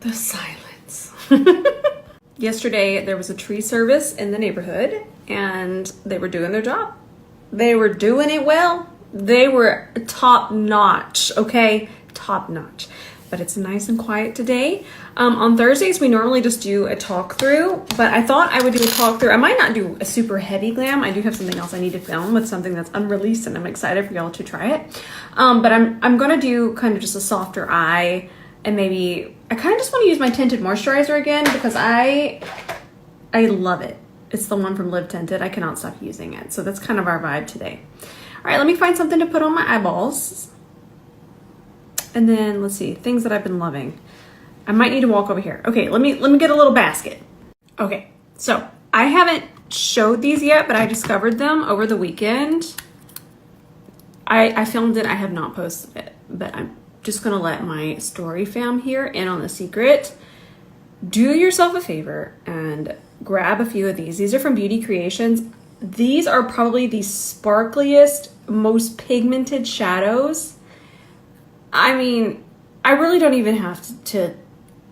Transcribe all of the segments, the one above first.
The silence. Yesterday, there was a tree service in the neighborhood and they were doing their job. They were doing it well. They were top notch, okay? Top notch. But it's nice and quiet today. On Thursdays, we normally just do a talk through, but I thought I would do a talk through. I might not do a super heavy glam. I do have something else I need to film with something that's unreleased and I'm excited for y'all to try it. But I'm gonna do kind of just a softer eye, and maybe I kind of just want to use my tinted moisturizer again because I love it. It's the one from Live Tinted. I cannot stop using it. So that's kind of our vibe today. All right, let me find something to put on my eyeballs. And then let's see, things that I've been loving. I might need to walk over here. Okay, let me get a little basket. Okay, so I haven't showed these yet, but I discovered them over the weekend. I filmed it, I have not posted it, but I'm just gonna let my story fam here in on the secret. Do yourself a favor and grab a few of these. These are from Beauty Creations. These are probably the sparkliest, most pigmented shadows. I mean, I really don't even have to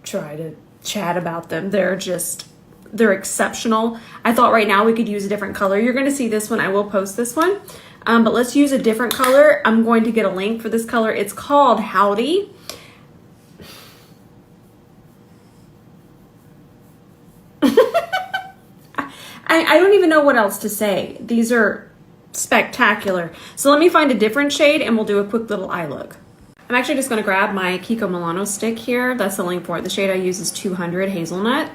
try to chat about them. They're exceptional. I thought right now we could use a different color. You're gonna see this one, I will post this one. But let's use a different color. I'm going to get a link for this color. It's called Howdy. I don't even know what else to say. These are spectacular. So let me find a different shade and we'll do a quick little eye look. I'm actually just gonna grab my Kiko Milano stick here. That's the link for it. The shade I use is 200 Hazelnut.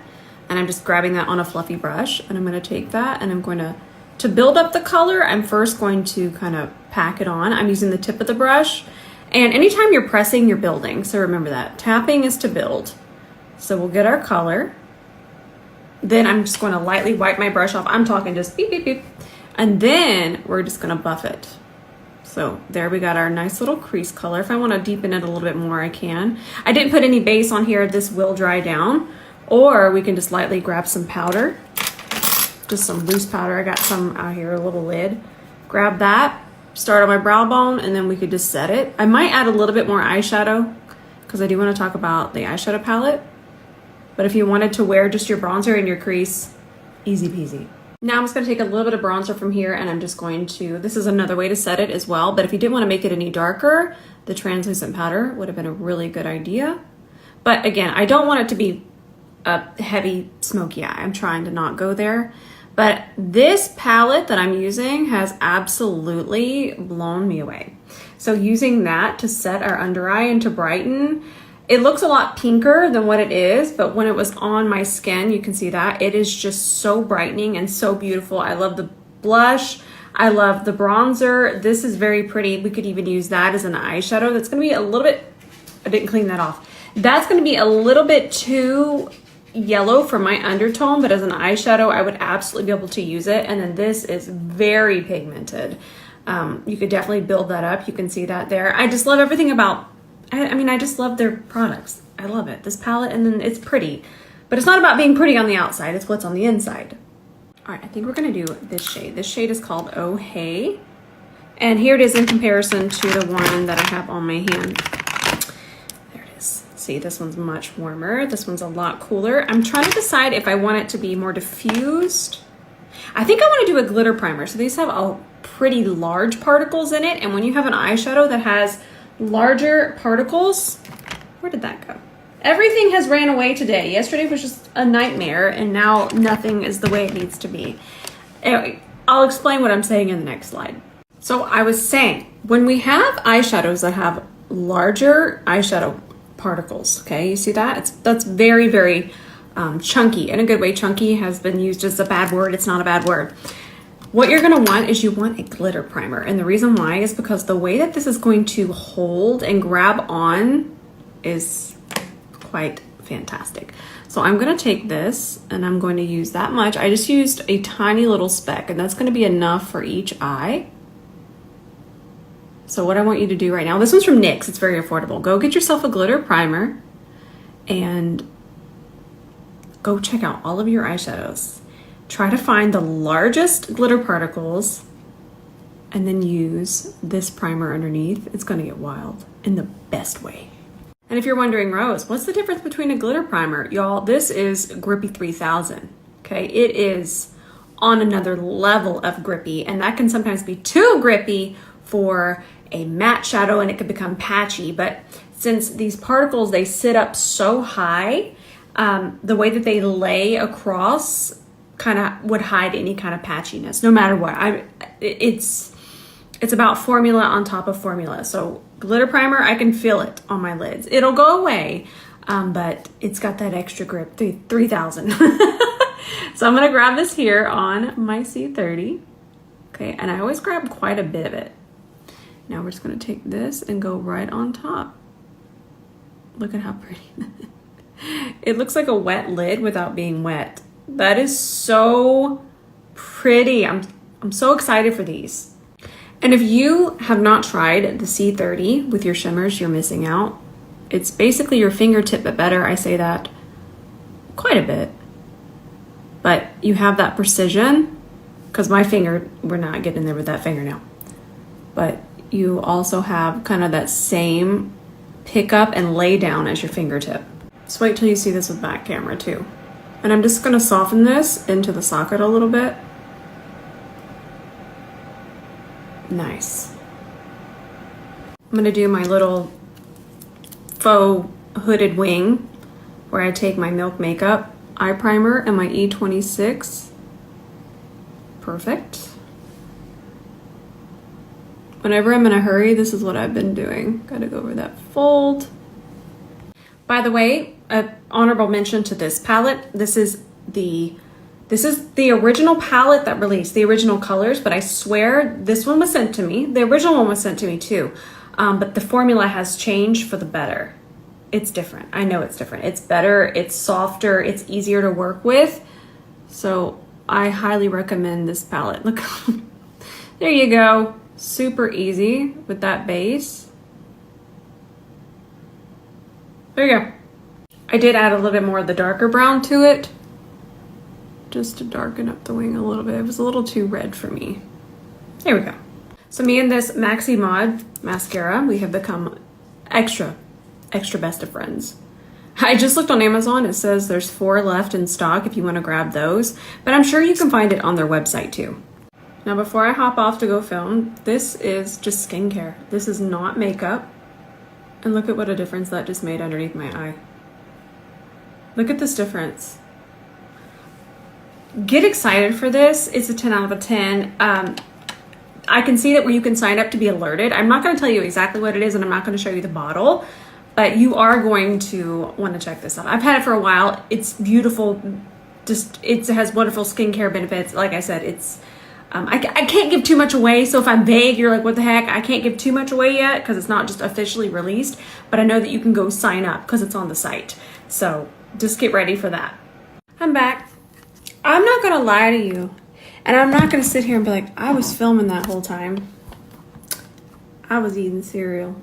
And I'm just grabbing that on a fluffy brush. And I'm gonna take that and I'm going to build up the color, I'm first going to kind of pack it on. I'm using the tip of the brush. And anytime you're pressing, you're building. So remember that. Tapping is to build. So we'll get our color. Then I'm just going to lightly wipe my brush off. I'm talking just beep, beep, beep. And then we're just going to buff it. So there we got our nice little crease color. If I want to deepen it a little bit more, I can. I didn't put any base on here. This will dry down. Or we can just lightly grab some powder. Just some loose powder. I got some out here, a little lid. Grab that, start on my brow bone, and then we could just set it. I might add a little bit more eyeshadow because I do want to talk about the eyeshadow palette. But if you wanted to wear just your bronzer in your crease, easy peasy. Now I'm just going to take a little bit of bronzer from here and I'm just going to, this is another way to set it as well, but if you didn't want to make it any darker, the translucent powder would have been a really good idea. But again, I don't want it to be a heavy smoky eye. I'm trying to not go there. But this palette that I'm using has absolutely blown me away. So using that to set our under eye and to brighten, it looks a lot pinker than what it is, but when it was on my skin, you can see that. It is just so brightening and so beautiful. I love the blush. I love the bronzer. This is very pretty. We could even use that as an eyeshadow. That's gonna be a little bit, I didn't clean that off. That's gonna be a little bit too yellow for my undertone, but as an eyeshadow I would absolutely be able to use it. And then this is very pigmented. You could definitely build that up. You can see that there. I just love everything about, I mean, I just love their products. I love it, this palette. And then it's pretty, but it's not about being pretty on the outside, it's what's on the inside. All right, I think we're gonna do this shade. This shade is called Oh Hey, and here it is in comparison to the one that I have on my hand. See, this one's much warmer. This one's a lot cooler. I'm trying to decide if I want it to be more diffused. I think I want to do a glitter primer. So these have a pretty large particles in it. And when you have an eyeshadow that has larger particles, where did that go? Everything has ran away today. Yesterday was just a nightmare and now nothing is the way it needs to be. Anyway, I'll explain what I'm saying in the next slide. So I was saying, when we have eyeshadows that have larger eyeshadow particles, okay, you see that? That's very, very chunky. In a good way, chunky has been used as a bad word. It's not a bad word. What you're gonna want is you want a glitter primer. And the reason why is because the way that this is going to hold and grab on is quite fantastic. So I'm gonna take this and I'm going to use that much. I just used a tiny little speck and that's gonna be enough for each eye. So what I want you to do right now, this one's from NYX, it's very affordable. Go get yourself a glitter primer and go check out all of your eyeshadows. Try to find the largest glitter particles and then use this primer underneath. It's gonna get wild in the best way. And if you're wondering, Rose, what's the difference between a glitter primer? Y'all, this is Grippy 3000, okay? It is on another level of grippy, and that can sometimes be too grippy for a matte shadow and it could become patchy. But since these particles, they sit up so high, the way that they lay across kind of would hide any kind of patchiness, no matter what. It's about formula on top of formula. So glitter primer, I can feel it on my lids. It'll go away, but it's got that extra grip, 3000. So I'm gonna grab this here on my C30. Okay, and I always grab quite a bit of it. Now we're just gonna take this and go right on top. Look at how pretty. It looks like a wet lid without being wet. That is so pretty. I'm so excited for these. And if you have not tried the C30 with your shimmers, you're missing out. It's basically your fingertip, but better. I say that quite a bit. But you have that precision, because my finger, we're not getting there with that fingernail. But you also have kind of that same pick up and lay down as your fingertip. Just wait till you see this with back camera too. And I'm just gonna soften this into the socket a little bit. Nice. I'm gonna do my little faux hooded wing where I take my Milk Makeup eye primer and my E26. Perfect. Whenever I'm in a hurry, this is what I've been doing. Gotta go over that fold. By the way, an honorable mention to this palette. This is the original palette that released, the original colors, but I swear this one was sent to me. The original one was sent to me too, but the formula has changed for the better. It's different. I know it's different. It's better, it's softer, it's easier to work with. So I highly recommend this palette. Look, there you go. Super easy with that base. There you go. I did add a little bit more of the darker brown to it, just to darken up the wing a little bit. It was a little too red for me. There we go. So me and this Maxi Mod mascara, we have become extra best of friends. I just looked on Amazon. It says there's 4 left in stock if you want to grab those, but I'm sure you can find it on their website too. Now before I hop off to go film, this is just skincare. This is not makeup. And look at what a difference that just made underneath my eye. Look at this difference. Get excited for this. It's a 10 out of a 10. I can see that where you can sign up to be alerted. I'm not going to tell you exactly what it is, and I'm not going to show you the bottle, but you are going to want to check this out. I've had it for a while. It's beautiful. Just it has wonderful skincare benefits. Like I said, it's I can't give too much away. So if I'm vague, you're like, what the heck? I can't give too much away yet because it's not just officially released, but I know that you can go sign up because it's on the site. So just get ready for that. I'm back. I'm not going to lie to you. And I'm not going to sit here and be like, I was filming that whole time. I was eating cereal.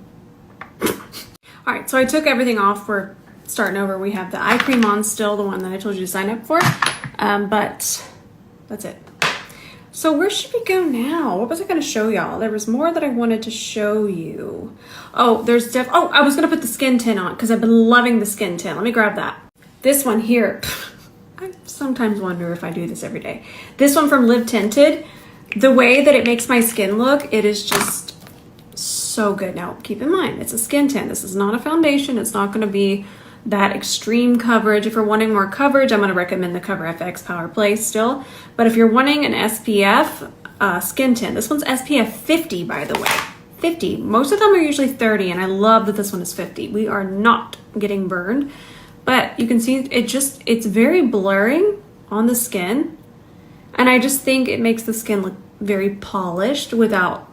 All right, so I took everything off. We're starting over. We have the eye cream on still, the one that I told you to sign up for. But that's it. So where should we go now? What was I going to show y'all? There was more that I wanted to show you. Oh, I was going to put the skin tint on because I've been loving the skin tint. Let me grab that. This one here. I sometimes wonder if I do this every day. This one from Live Tinted. The way that it makes my skin look, it is just so good. Now, keep in mind, it's a skin tint. This is not a foundation. It's not going to be that extreme coverage. If you're wanting more coverage, I'm going to recommend the Cover FX Power Play still. But if you're wanting an SPF skin tint, this one's SPF 50, by the way. 50. Most of them are usually 30, and I love that this one is 50. We are not getting burned. But you can see it's very blurring on the skin. And I just think it makes the skin look very polished without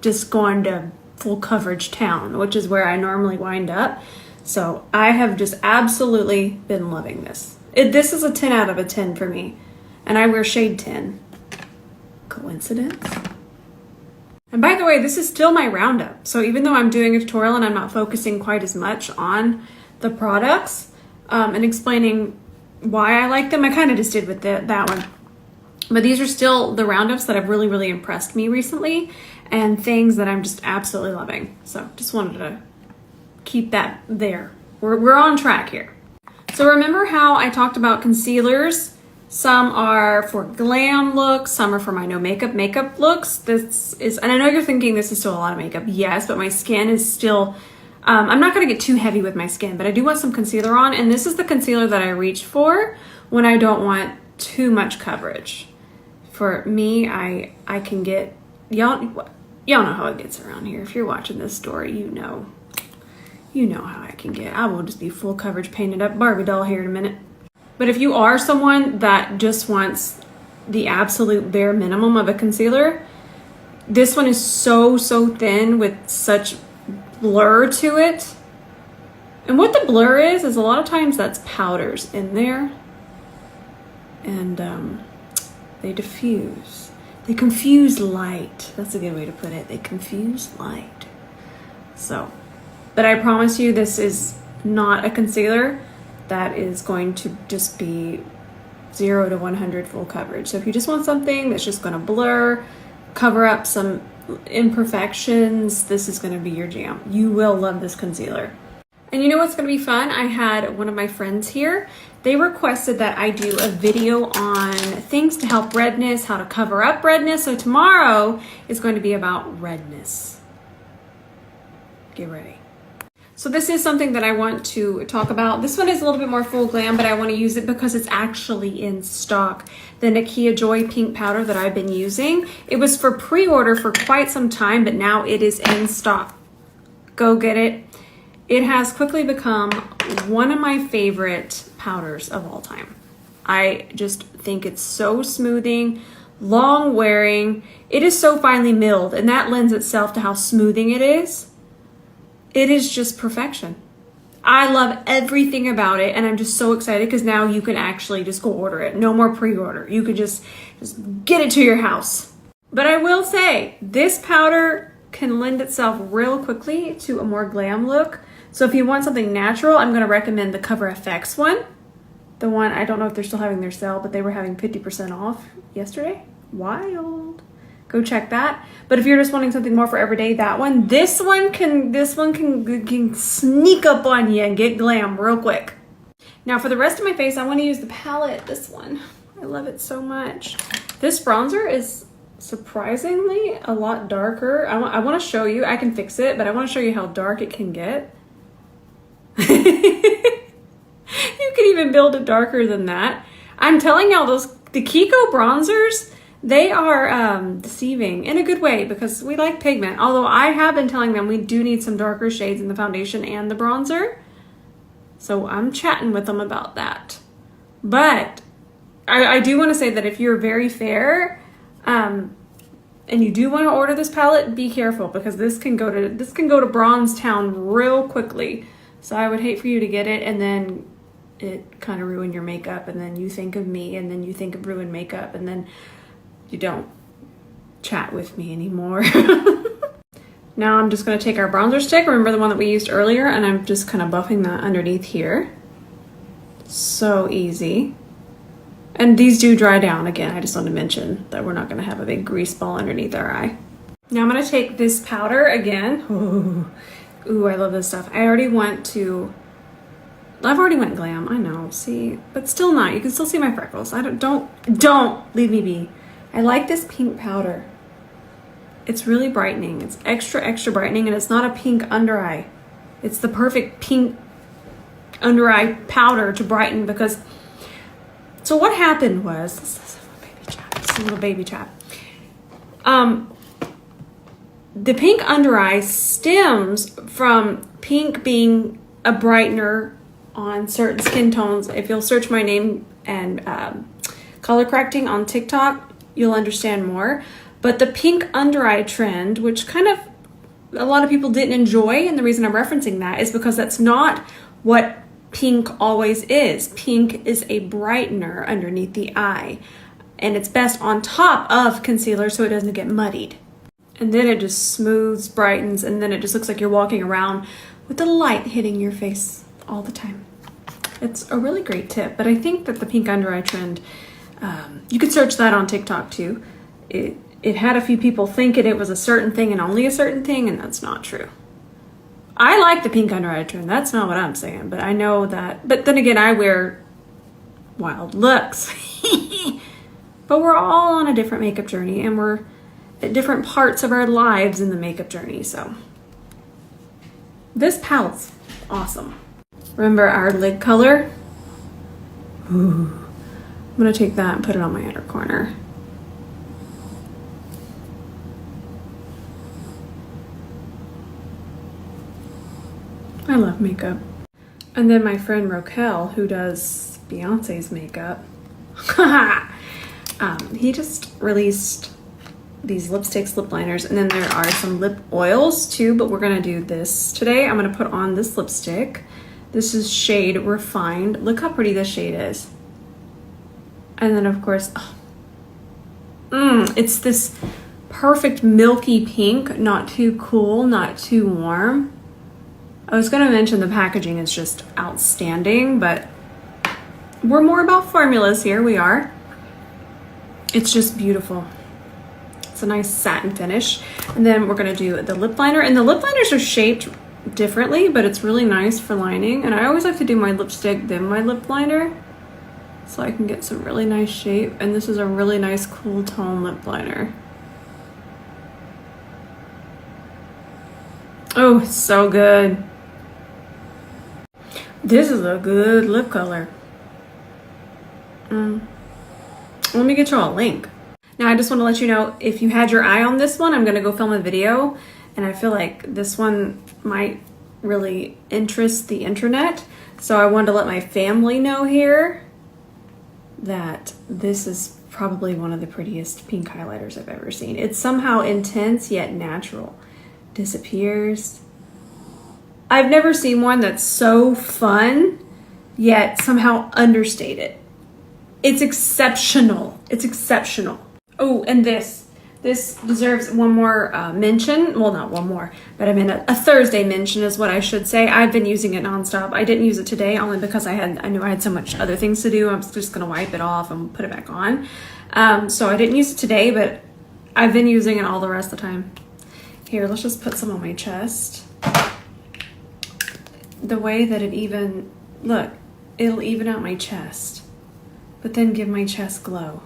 just going to full coverage town, which is where I normally wind up. So I have just absolutely been loving this. This is a 10 out of a 10 for me. And I wear shade 10. Coincidence? And by the way, this is still my roundup. So even though I'm doing a tutorial and I'm not focusing quite as much on the products, and explaining why I like them. I kind of just did with that one. But these are still the roundups that have really, really impressed me recently and things that I'm just absolutely loving. So just wanted to keep that there. We're on track here. So remember how I talked about concealers? Some are for glam looks, some are for my no makeup looks. This is, and I know you're thinking this is still a lot of makeup. Yes, but my skin is still, I'm not gonna get too heavy with my skin, but I do want some concealer on, and this is the concealer that I reach for when I don't want too much coverage. For me, I can get, y'all know how it gets around here. If you're watching this story, you know how I can get. I will just be full coverage painted up Barbie doll here in a minute. But if you are someone that just wants the absolute bare minimum of a concealer, this one is so thin with such blur to it. And what the blur is a lot of times that's powders in there. And they diffuse. They confuse light. That's a good way to put it. They confuse light. So, but I promise you this is not a concealer that is going to just be 0 to 100 full coverage. So if you just want something that's just gonna blur, cover up some imperfections, this is gonna be your jam. You will love this concealer. And you know what's gonna be fun? I had one of my friends here. They requested that I do a video on things to help redness, how to cover up redness. So tomorrow is going to be about redness. Get ready. So this is something that I want to talk about. This one is a little bit more full glam, but I want to use it because it's actually in stock. The Nakia Joy pink powder that I've been using. It was for pre-order for quite some time, but now it is in stock. Go get it. It has quickly become one of my favorite powders of all time. I just think it's so smoothing, long wearing. It is so finely milled, and that lends itself to how smoothing it is. It is just perfection. I love everything about it, and I'm just so excited because now you can actually just go order it. No more pre-order. You could just get it to your house. But I will say, this powder can lend itself real quickly to a more glam look. So if you want something natural, I'm going to recommend the Cover FX one. The one, I don't know if they're still having their sale, but they were having 50% off yesterday. Wild. Go check that. But if you're just wanting something more for everyday, that one. This one can sneak up on you and get glam real quick. Now for the rest of my face, I want to use the palette. This one. I love it so much. This bronzer is surprisingly a lot darker. I want to show you. I can fix it, but I want to show you how dark it can get. You can even build it darker than that. I'm telling y'all, the Kiko bronzers, they are deceiving in a good way because we like pigment. Although I have been telling them we do need some darker shades in the foundation and the bronzer. So I'm chatting with them about that. But I do want to say that if you're very fair and you do want to order this palette, be careful because this can go to Bronze Town real quickly. So I would hate for you to get it and then it kind of ruin your makeup, and then you think of me, and then you think of ruined makeup, and then you don't chat with me anymore. Now I'm just going to take our bronzer stick, remember the one that we used earlier, and I'm just kind of buffing that underneath here. So easy. And these do dry down. Again, I just want to mention that we're not going to have a big grease ball underneath our eye. Now I'm going to take this powder again. Ooh, I love this stuff. I've already went glam, I know, see, but still not. You can still see my freckles. Don't leave me be. I like this pink powder. It's really brightening. It's extra brightening, and it's not a pink under eye. It's the perfect pink under eye powder to brighten because, so what happened was, this is a little baby chat. The pink under eye stems from pink being a brightener on certain skin tones. If you'll search my name and color correcting on TikTok, you'll understand more. But the pink under eye trend, which kind of a lot of people didn't enjoy, and the reason I'm referencing that is because that's not what pink always is. Pink is a brightener underneath the eye, and it's best on top of concealer so it doesn't get muddied. And then it just smooths, brightens, and then it just looks like you're walking around with the light hitting your face all the time. It's a really great tip, but I think that the pink under eye trend, you could search that on TikTok too. It had a few people thinking it was a certain thing and only a certain thing, and that's not true. I like the pink under eye trim. That's not what I'm saying, but I know that. But then again, I wear wild looks. But we're all on a different makeup journey, and we're at different parts of our lives in the makeup journey. So this palette's awesome. Remember our lid color? Ooh. I'm gonna take that and put it on my inner corner. I love makeup. And then my friend Roquel, who does Beyonce's makeup, he just released these lipsticks, lip liners, and then there are some lip oils too, but we're gonna do this today. I'm gonna put on this lipstick. This is shade Refined. Look how pretty this shade is. And then of course, it's this perfect milky pink, not too cool, not too warm. I was gonna mention the packaging is just outstanding, but we're more about formulas here, we are. It's just beautiful. It's a nice satin finish. And then we're gonna do the lip liner, and the lip liners are shaped differently, but it's really nice for lining. And I always like to do my lipstick, then my lip liner, so I can get some really nice shape. And this is a really nice cool tone lip liner. Oh, it's so good. This is a good lip color. Let me get y'all a link. Now I just want to let you know, if you had your eye on this one, I'm going to go film a video, and I feel like this one might really interest the internet. So I wanted to let my family know here that this is probably one of the prettiest pink highlighters I've ever seen. It's somehow intense yet natural. Disappears. I've never seen one that's so fun yet somehow understated. It's exceptional. It's exceptional. Oh, and this deserves one more mention. Well, not one more, but I mean a Thursday mention is what I should say. I've been using it nonstop. I didn't use it today only because I knew I had so much other things to do. I'm just gonna wipe it off and put it back on. So I didn't use it today, but I've been using it all the rest of the time. Here, let's just put some on my chest. The way that it it'll even out my chest, but then give my chest glow.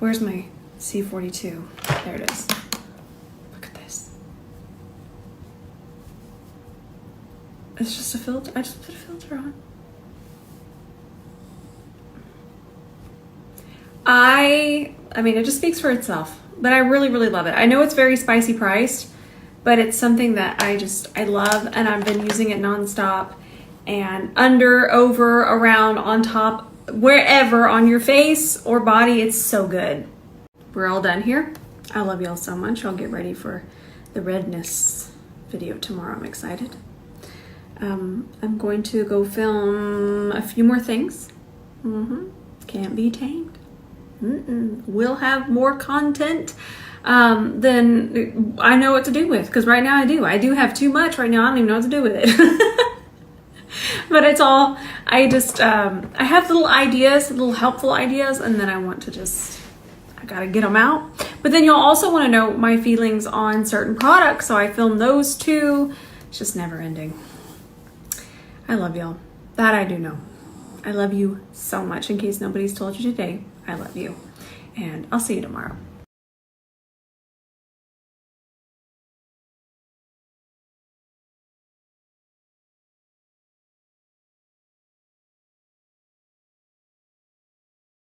Where's my C42? There it is. Look at this. It's just a filter. I just put a filter on. I mean, it just speaks for itself, but I really, really love it. I know it's very spicy priced, but it's something that I love, and I've been using it nonstop, and under, over, around, on top, wherever on your face or body, it's so good. We're all done here. I love y'all so much. I'll get ready for the redness video tomorrow. I'm excited. I'm going to go film a few more things. Can't be tamed. We'll have more content than I know what to do with, because right now I do have too much right now. I don't even know what to do with it. But it's all, I have little ideas, little helpful ideas, and then I gotta get them out. But then you'll also want to know my feelings on certain products, so I film those too. It's just never ending. I love y'all. That I do know. I love you so much. In case nobody's told you today, I love you. And I'll see you tomorrow.